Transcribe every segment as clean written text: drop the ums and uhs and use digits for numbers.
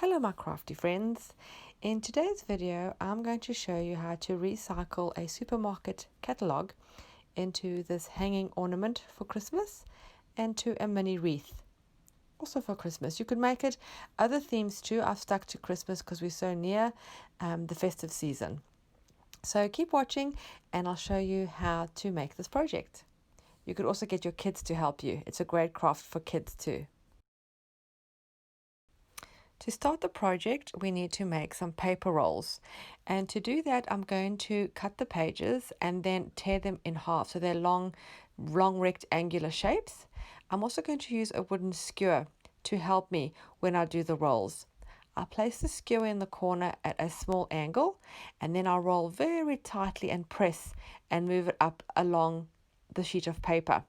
Hello my crafty friends. In today's video I'm going to show you how to recycle a supermarket catalogue into this hanging ornament for Christmas and to a mini wreath also for Christmas. You could make it other themes too. I've stuck to Christmas because we're so near the festive season. So keep watching and I'll show you how to make this project. You could also get your kids to help you. It's a great craft for kids too. To start the project, we need to make some paper rolls. And to do that, I'm going to cut the pages and then tear them in half. So they're long rectangular shapes. I'm also going to use a wooden skewer to help me when I do the rolls. I'll place the skewer in the corner at a small angle, and then I'll roll very tightly and press and move it up along the sheet of paper.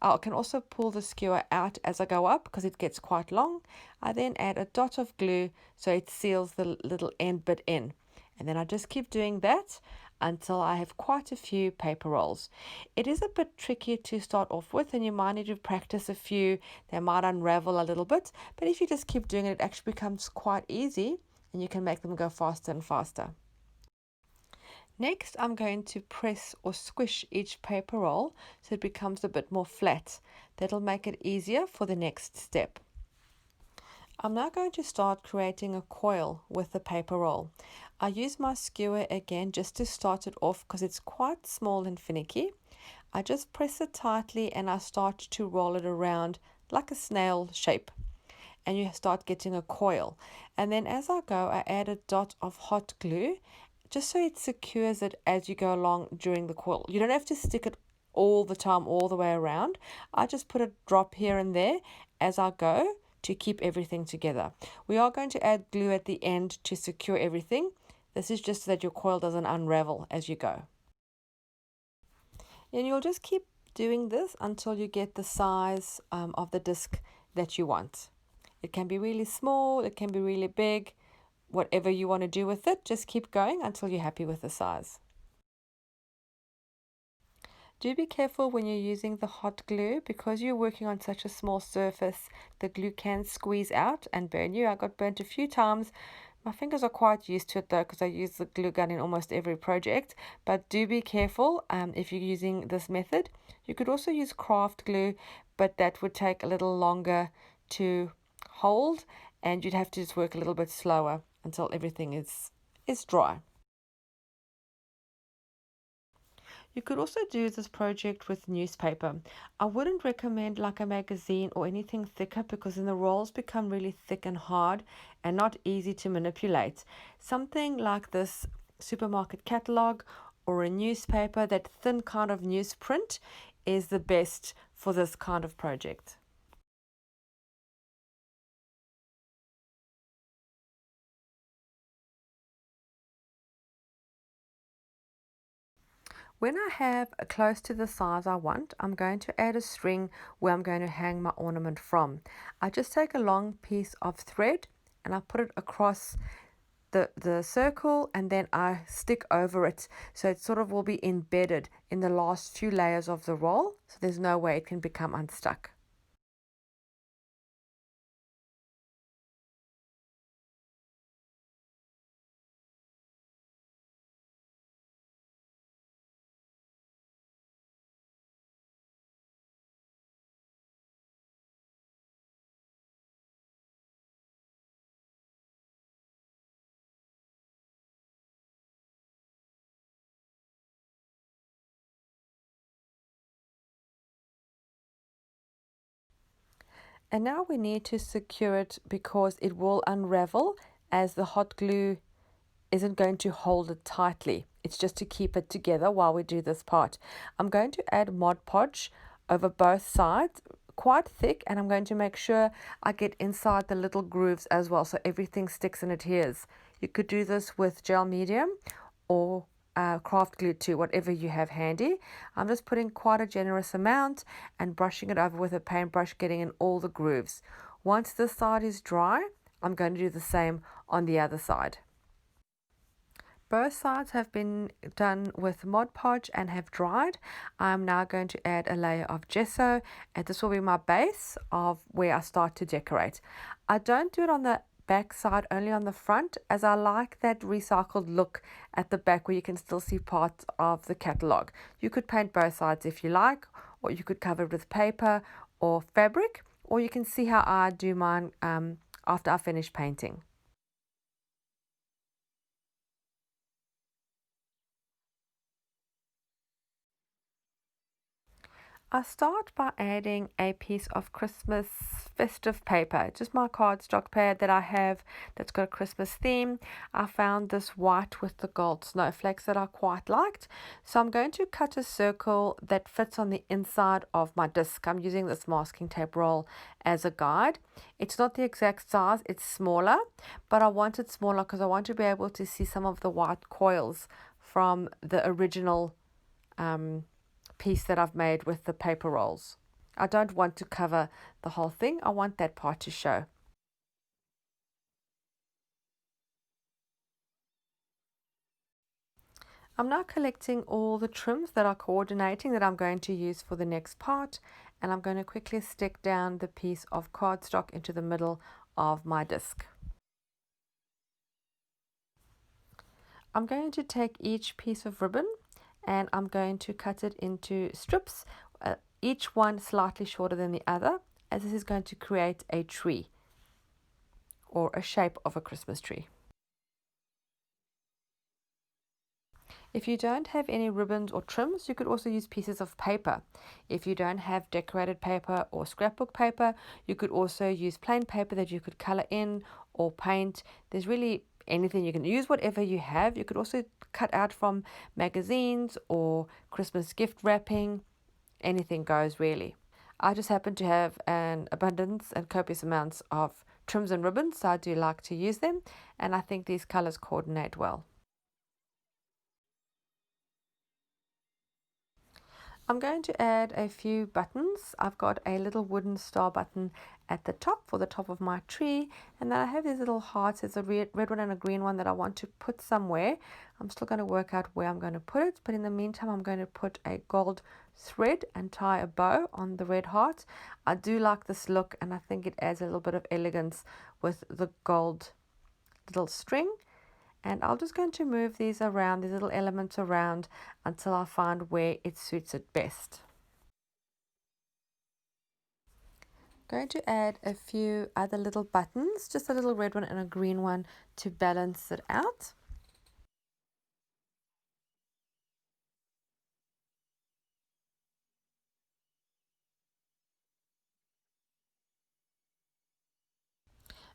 I can also pull the skewer out as I go up because it gets quite long. I then add a dot of glue so it seals the little end bit in. And then I just keep doing that until I have quite a few paper rolls. It is a bit tricky to start off with and you might need to practice a few. They might unravel a little bit, but if you just keep doing it, it actually becomes quite easy and you can make them go faster and faster. Next, I'm going to press or squish each paper roll so it becomes a bit more flat. That'll make it easier for the next step. I'm now going to start creating a coil with the paper roll. I use my skewer again just to start it off because it's quite small and finicky. I just press it tightly and I start to roll it around like a snail shape. And you start getting a coil. And then as I go, I add a dot of hot glue just so it secures it as you go along during the coil. You don't have to stick it all the time, all the way around. I just put a drop here and there as I go to keep everything together. We are going to add glue at the end to secure everything. This is just so that your coil doesn't unravel as you go. And you'll just keep doing this until you get the size of the disc that you want. It can be really small, it can be really big. Whatever you want to do with it, just keep going until you're happy with the size. Do be careful when you're using the hot glue because you're working on such a small surface. The glue can squeeze out and burn you. I got burnt a few times. My fingers are quite used to it though because I use the glue gun in almost every project. But do be careful if you're using this method. You could also use craft glue, but that would take a little longer to hold and you'd have to just work a little bit slower until everything is dry. You could also do this project with newspaper. I wouldn't recommend like a magazine or anything thicker because then the rolls become really thick and hard and not easy to manipulate. Something like this supermarket catalogue or a newspaper, that thin kind of newsprint is the best for this kind of project. When I have close to the size I want, I'm going to add a string where I'm going to hang my ornament from. I just take a long piece of thread and I put it across the circle and then I stick over it so it sort of will be embedded in the last few layers of the roll so there's no way it can become unstuck. And now we need to secure it because it will unravel as the hot glue isn't going to hold it tightly. It's just to keep it together while we do this part. I'm going to add Mod Podge over both sides, quite thick, and I'm going to make sure I get inside the little grooves as well so everything sticks and adheres. You could do this with gel medium or craft glue too, whatever you have handy. I'm just putting quite a generous amount and brushing it over with a paintbrush, getting in all the grooves. Once this side is dry, I'm going to do the same on the other side. Both sides have been done with Mod Podge and have dried. I'm now going to add a layer of gesso and this will be my base of where I start to decorate. I don't do it on the back side only on the front, as I like that recycled look at the back where you can still see parts of the catalogue. You could paint both sides if you like, or you could cover it with paper or fabric, or you can see how I do mine after I finish painting. I start by adding a piece of Christmas festive paper, just my cardstock pad that I have that's got a Christmas theme. I found this white with the gold snowflakes that I quite liked. So I'm going to cut a circle that fits on the inside of my disc. I'm using this masking tape roll as a guide. It's not the exact size, it's smaller, but I want it smaller because I want to be able to see some of the white coils from the original piece that I've made with the paper rolls. I don't want to cover the whole thing. I want that part to show. I'm now collecting all the trims that are coordinating that I'm going to use for the next part, and I'm going to quickly stick down the piece of cardstock into the middle of my disc. I'm going to take each piece of ribbon and I'm going to cut it into strips, each one slightly shorter than the other, as this is going to create a tree or a shape of a Christmas tree. If you don't have any ribbons or trims, you could also use pieces of paper. If you don't have decorated paper or scrapbook paper, you could also use plain paper that you could color in or paint. There's really anything you can use, whatever you have. You could also cut out from magazines or Christmas gift wrapping. Anything goes really. I just happen to have an abundance and copious amounts of trims and ribbons, so I do like to use them, and I think these colors coordinate well. I'm going to add a few buttons. I've got a little wooden star button at the top for the top of my tree, and then I have these little hearts. There's a red one and a green one that I want to put somewhere. I'm still going to work out where I'm going to put it, but in the meantime I'm going to put a gold thread and tie a bow on the red heart. I do like this look, and I think it adds a little bit of elegance with the gold little string. And I'm just going to move these around, these little elements around, until I find where it suits it best. Going to add a few other little buttons, just a little red one and a green one to balance it out.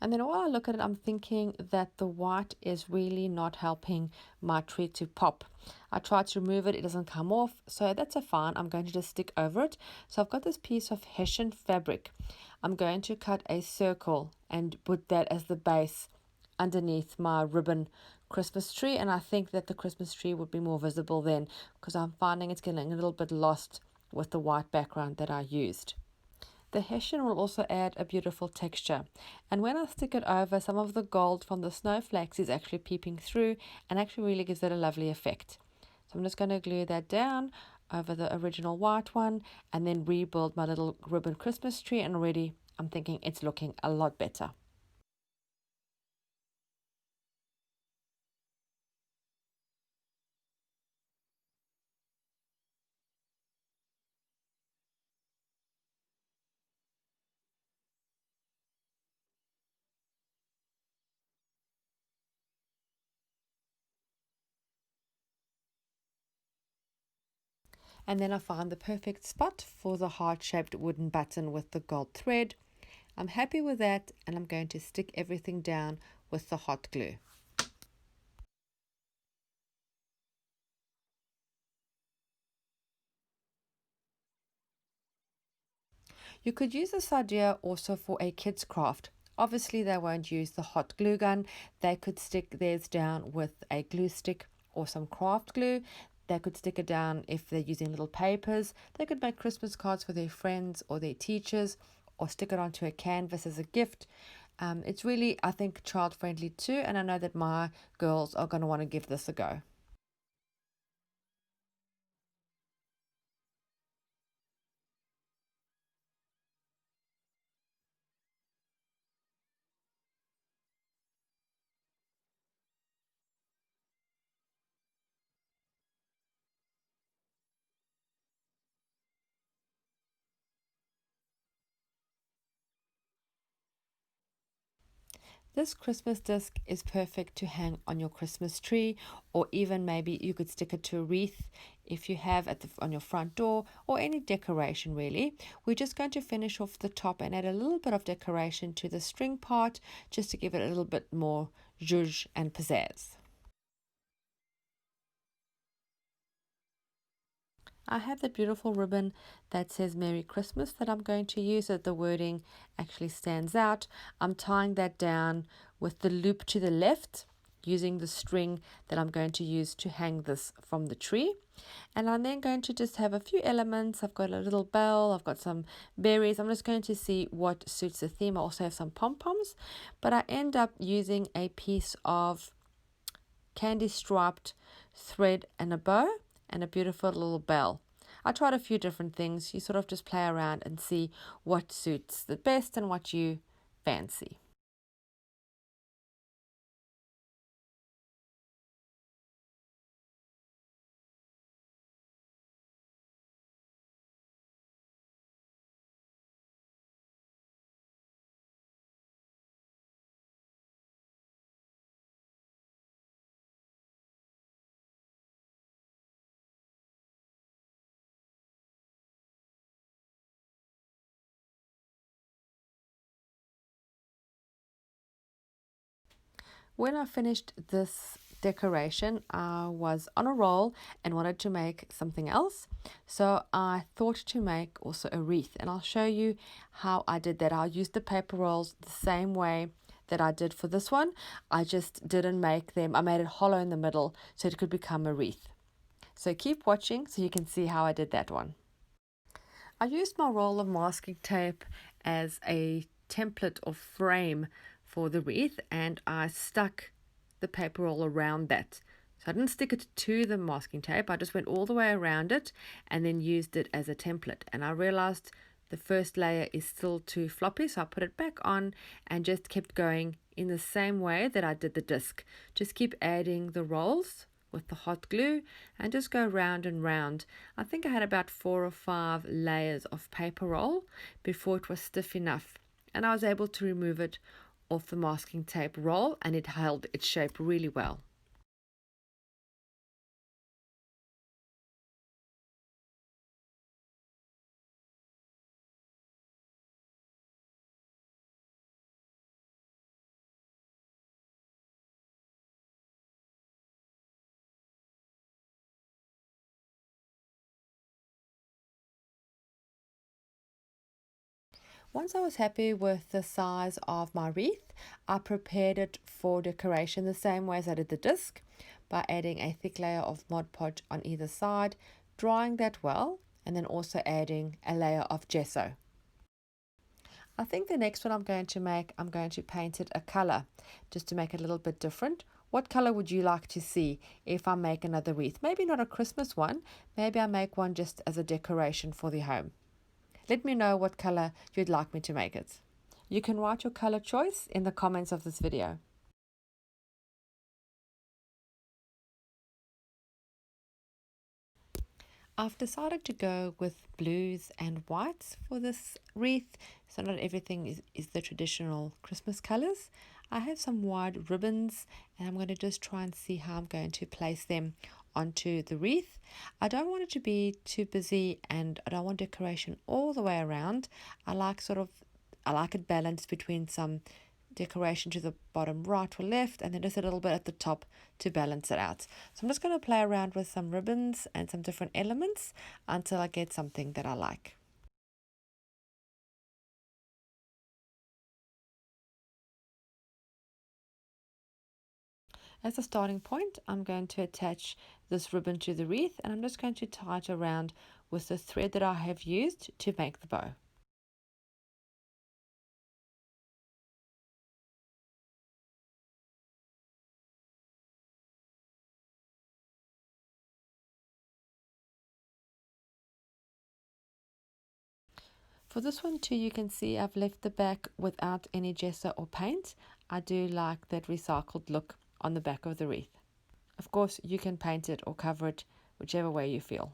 And then while I look at it, I'm thinking that the white is really not helping my tree to pop. I tried to remove it, it doesn't come off, so that's a fine. I'm going to just stick over it. So I've got this piece of Hessian fabric. I'm going to cut a circle and put that as the base underneath my ribbon Christmas tree, and I think that the Christmas tree would be more visible then, because I'm finding it's getting a little bit lost with the white background that I used. The Hessian will also add a beautiful texture, and when I stick it over, some of the gold from the snowflakes is actually peeping through and actually really gives it a lovely effect. So I'm just going to glue that down over the original white one and then rebuild my little ribbon Christmas tree, and already I'm thinking it's looking a lot better. And then I found the perfect spot for the heart-shaped wooden button with the gold thread. I'm happy with that, and I'm going to stick everything down with the hot glue. You could use this idea also for a kid's craft. Obviously, they won't use the hot glue gun. They could stick theirs down with a glue stick or some craft glue. They could stick it down if they're using little papers. They could make Christmas cards for their friends or their teachers, or stick it onto a canvas as a gift. It's really, I think, child friendly too, and I know that my girls are going to want to give this a go. This Christmas disc is perfect to hang on your Christmas tree, or even maybe you could stick it to a wreath if you have on your front door, or any decoration really. We're just going to finish off the top and add a little bit of decoration to the string part just to give it a little bit more zhuzh and pizzazz. I have the beautiful ribbon that says Merry Christmas that I'm going to use so that the wording actually stands out. I'm tying that down with the loop to the left using the string that I'm going to use to hang this from the tree. And I'm then going to just have a few elements. I've got a little bell, I've got some berries. I'm just going to see what suits the theme. I also have some pom-poms, but I end up using a piece of candy striped thread and a bow and a beautiful little bell. I tried a few different things. You sort of just play around and see what suits the best and what you fancy. When I finished this decoration, I was on a roll and wanted to make something else. So I thought to make also a wreath, and I'll show you how I did that. I'll use the paper rolls the same way that I did for this one. I just didn't make them. I made it hollow in the middle so it could become a wreath. So keep watching so you can see how I did that one. I used my roll of masking tape as a template or frame for the wreath, and I stuck the paper roll around that. So I didn't stick it to the masking tape, I just went all the way around it and then used it as a template. And I realized the first layer is still too floppy, so I put it back on and just kept going in the same way that I did the disc. Just keep adding the rolls with the hot glue and just go round and round. I think I had about 4 or 5 layers of paper roll before it was stiff enough, and I was able to remove it off the masking tape roll, and it held its shape really well. Once I was happy with the size of my wreath, I prepared it for decoration the same way as I did the disc, by adding a thick layer of Mod Podge on either side, drying that well, and then also adding a layer of gesso. I think the next one I'm going to paint it a color just to make it a little bit different. What color would you like to see if I make another wreath? Maybe not a Christmas one, maybe I make one just as a decoration for the home. Let me know what color you'd like me to make it. You can write your color choice in the comments of this video. I've decided to go with blues and whites for this wreath, so not everything is the traditional Christmas colors. I have some wide ribbons and I'm going to just try and see how I'm going to place them onto the wreath. I don't want it to be too busy and I don't want decoration all the way around. I like it balanced between some decoration to the bottom right or left, and then just a little bit at the top to balance it out. So I'm just going to play around with some ribbons and some different elements until I get something that I like. As a starting point, I'm going to attach this ribbon to the wreath, and I'm just going to tie it around with the thread that I have used to make the bow. For this one too, you can see I've left the back without any gesso or paint. I do like that recycled look on the back of the wreath. Of course, you can paint it or cover it whichever way you feel.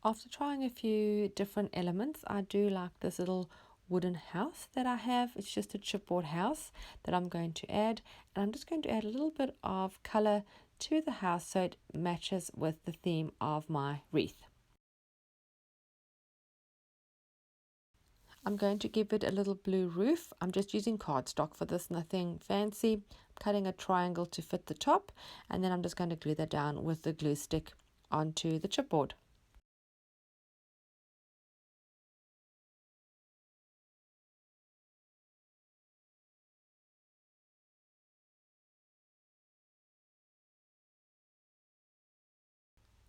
After trying a few different elements, I do like this little wooden house that I have. It's just a chipboard house that I'm going to add, and I'm just going to add a little bit of color to the house so it matches with the theme of my wreath. I'm going to give it a little blue roof. I'm just using cardstock for this, nothing fancy. I'm cutting a triangle to fit the top, and then I'm just going to glue that down with the glue stick onto the chipboard.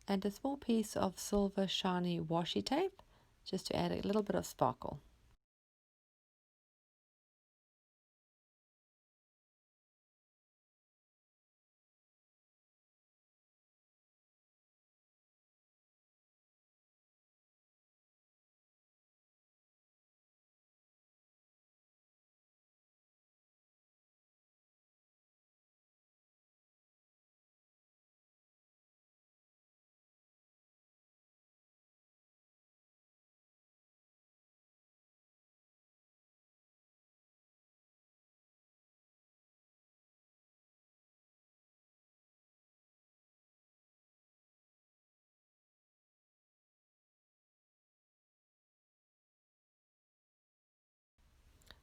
And a small piece of silver shiny washi tape just to add a little bit of sparkle.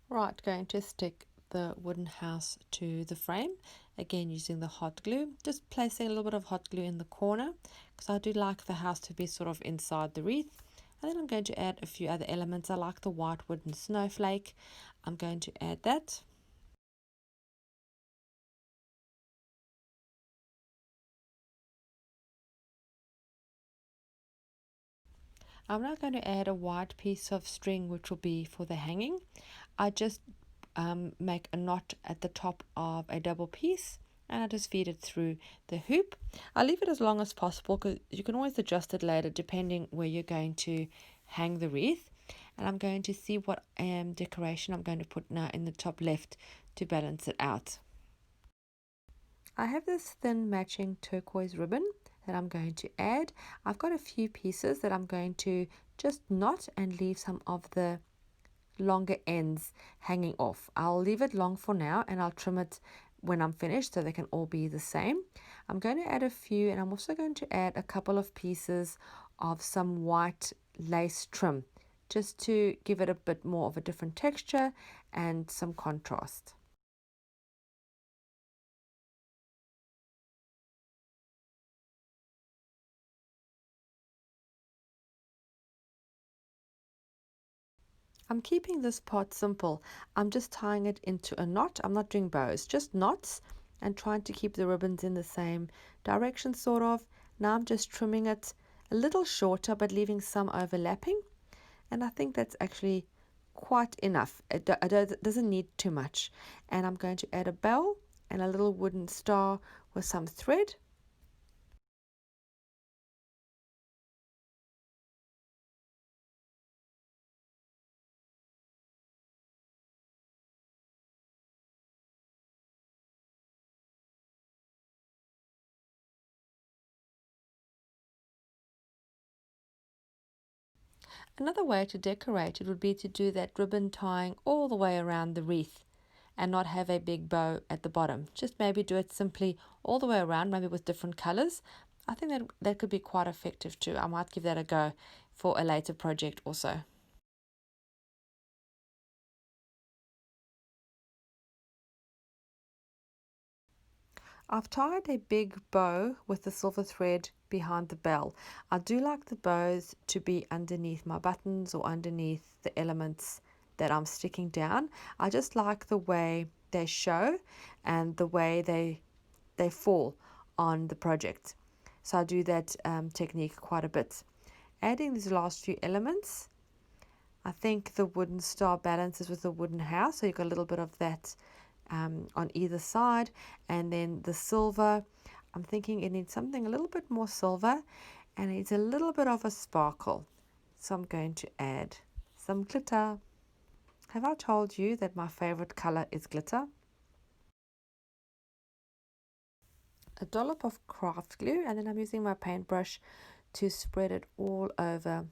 Right, going to stick the wooden house to the frame, again using the hot glue, just placing a little bit of hot glue in the corner because I do like the house to be sort of inside the wreath. And then I'm going to add a few other elements. I like the white wooden snowflake. I'm going to add that. I'm now going to add a white piece of string which will be for the hanging. I just make a knot at the top of a double piece and I just feed it through the hoop. I leave it as long as possible because you can always adjust it later depending where you're going to hang the wreath. And I'm going to see what decoration I'm going to put now in the top left to balance it out. I have this thin matching turquoise ribbon that I'm going to add. I've got a few pieces that I'm going to just knot and leave some of the longer ends hanging off. I'll leave it long for now and I'll trim it when I'm finished so they can all be the same. I'm going to add a few, and I'm also going to add a couple of pieces of some white lace trim just to give it a bit more of a different texture and some contrast. I'm keeping this part simple. I'm just tying it into a knot. I'm not doing bows, just knots, and trying to keep the ribbons in the same direction sort of. Now I'm just trimming it a little shorter but leaving some overlapping, and I think that's actually quite enough. It doesn't need too much. And I'm going to add a bell and a little wooden star with some thread. Another way to decorate it would be to do that ribbon tying all the way around the wreath and not have a big bow at the bottom. Just maybe do it simply all the way around, maybe with different colors. I think that could be quite effective too. I might give that a go for a later project also. I've tied a big bow with the silver thread behind the bell. I do like the bows to be underneath my buttons or underneath the elements that I'm sticking down. I just like the way they show and the way they fall on the project. So I do that technique quite a bit. Adding these last few elements, I think the wooden star balances with the wooden house, so you've got a little bit of that on either side. And then the silver, I'm thinking it needs something a little bit more silver and it needs a little bit of a sparkle. So I'm going to add some glitter. Have I told you that my favorite color is glitter? A dollop of craft glue, and then I'm using my paintbrush to spread it all over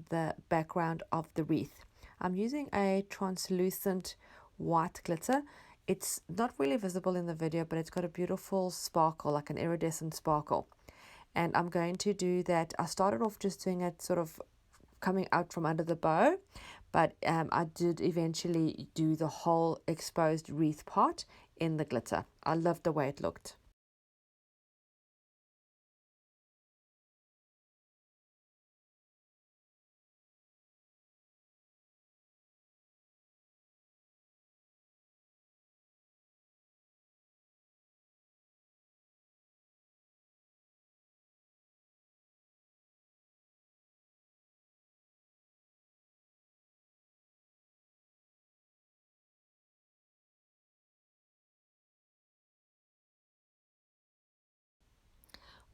the background of the wreath. I'm using a translucent white glitter. It's not really visible in the video, but it's got a beautiful sparkle, like an iridescent sparkle. And I'm going to do that. I started off just doing it sort of coming out from under the bow, but I did eventually do the whole exposed wreath part in the glitter. I loved the way it looked.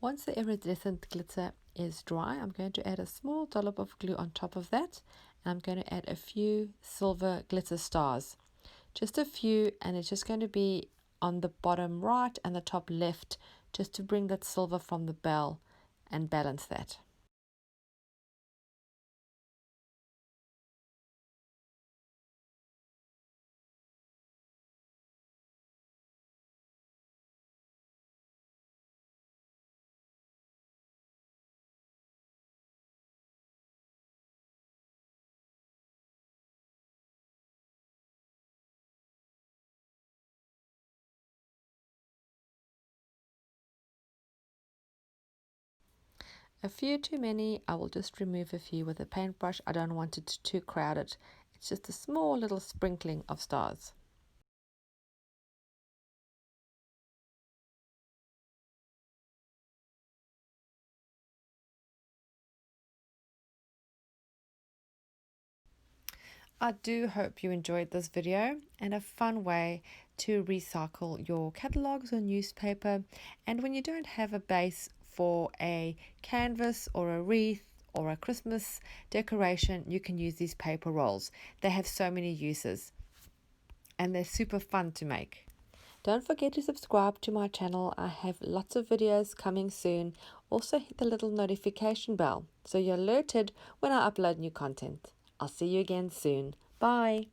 Once the iridescent glitter is dry, I'm going to add a small dollop of glue on top of that. And I'm going to add a few silver glitter stars. Just a few, and it's just going to be on the bottom right and the top left, just to bring that silver from the bell and balance that. A few too many, I will just remove a few with a paintbrush. I don't want it too crowded. It's just a small little sprinkling of stars. I do hope you enjoyed this video and a fun way to recycle your catalogs or newspaper. And when you don't have a base for a canvas or a wreath or a Christmas decoration, you can use these paper rolls. They have so many uses and they're super fun to make. Don't forget to subscribe to my channel. I have lots of videos coming soon. Also hit the little notification bell so you're alerted when I upload new content. I'll see you again soon. Bye.